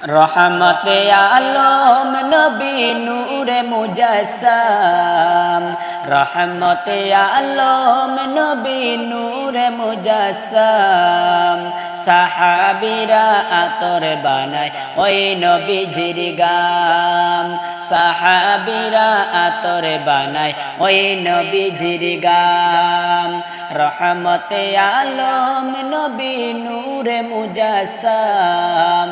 রহমতে আলম নবী নূরে মুজাসসাম, রহমতে আলম নবী নূরে মুজাসসাম। সাহাবীরা আতর বানায় ওই নবীজির গাম, সাহাবীরা আতর বানায় ওই নবীজির গাম। রহমতে আলম নবী নূরে মুজাসসাম,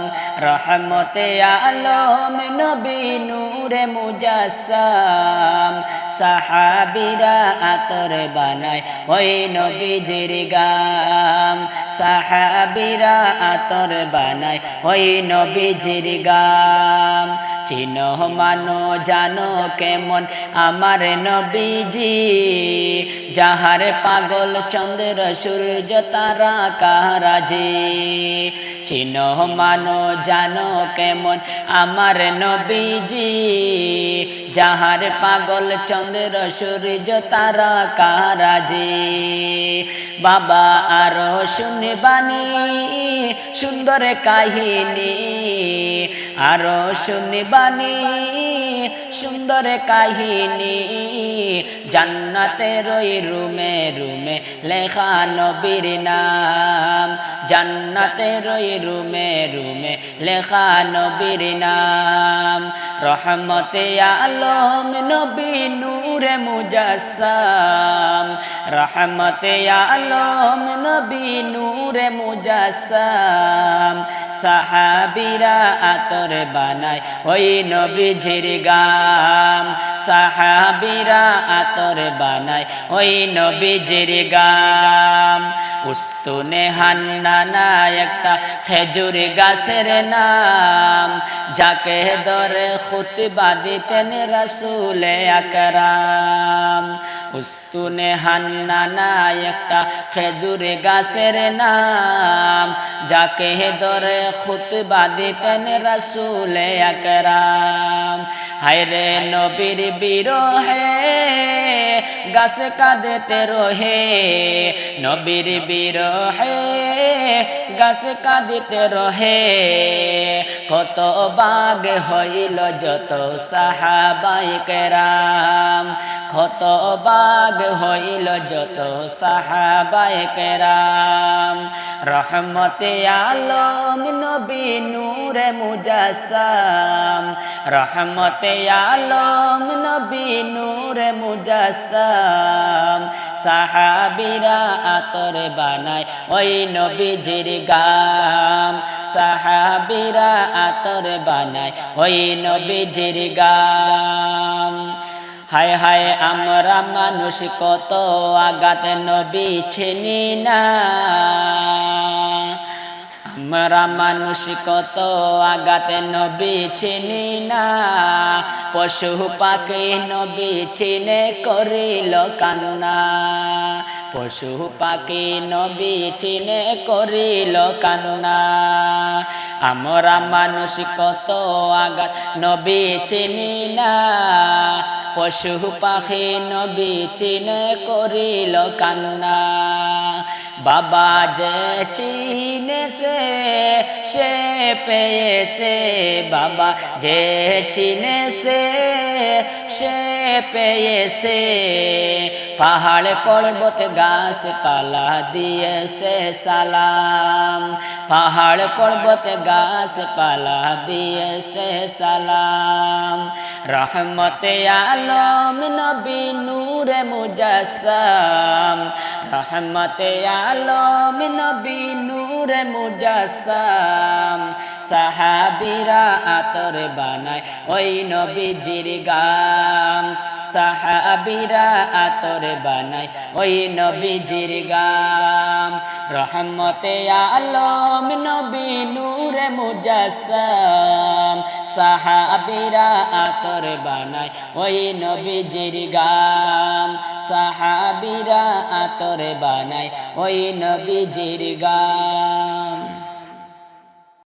রহমতে আলম নবী নূরে মুজাসসাম। সাহাবীরা আতর বানায় ওই নবীজির গাম, সাহাবীরা আতর বানায় ওই নবীজির গাম। চিনো মানো জানো কেমন আমার নবীজি, যাহার পাগল চন্দ্র সূর্য তারা কারাজি। চিনো মানো জানো কেমন আমার নবীজি, যাহার পাগল চন্দ্র সূর্য তারা কারাজি। বাবা আরো শুনবানি সুন্দর কাহিনী, আরো শুনবানি সুন্দর কাহিনী। জান্নাতের ওই রুমে রুমে লেখা নবীর নাম, জান্নাতের ওই রুমে রুমে লেখা নবীর নাম। রহমতে আলম নবী নূরে মুজাসসাম, রহমতে আলম নবী নূরে মুজাসসাম। সাহাবীরা আতর বানায় ওই নবীজির গাম, সাহাবীরা আতর বানায় ওই নবীজির গাম। উস্তুনে হান্নানা একটা খেজুর গাছের নাম, যাকে ধরে খুতবা দিতেন রাসূলে আকরাম। উস্তুনে হান্নানা একটা খেজুর গাছের নাম, যাকে ধরে খুতবা দিতেন রাসূলে আকরাম। হায়রে নবীর বিরহে গাছ কাঁদতে রহে, নবীর বিরহে গাছ কাঁদতে রহে। কত বাগ হইল যত সাহাবায়ে কেরাম, কত বাগ হইল যত সাহাবায়ে কেরাম। রহমতে আলম নবী নূরে মুজাসসাম, রহমতে আলম নবী নূরে মুজাসসাম। সাহাবীরা আতর বানায় ওই নবীজির গাম, সাহাবীরা আতর বানায় ওই নবীজির গাম। হায় হায় আমরা মানুষ কত আগাত নবী চিনি না, আমরা মানুষ কত আগাত নবী চিনি না। পশু পাখি নবী চিনে করিল কান্না, পশু পাখি নবী চিনে করিল কান্না। আমরা মানুষ কত আগাত নবী চিনি না, পশু পাখি নবী চিনে করিল কান্না। বাবা যে চিনেছে সে পেয়েছে, বাবা যে চিনেছে সে পেয়েছে। পাহাড় পর্বত গাছপালা দিয়েছে সালাম, পাহাড় পর্বত গাছপালা দিয়েছে সালাম। রহমতে আলম নবী নূরে মুজাসসাম, রহমতে আলম নবী নূরে মুজাসসাম। সাহাবীরা আতর বানায় ওই নবীজির গাম, সাহাবীরা আতর বানায় ওই নবীজির গাম। রহমতে আলম নবী নূরে মুজাসসাম, সাহাবীরা আতর বানায় ওই নবীজির গাম, সাহাবীরা আতর বানায় ওই নবীজির গাম।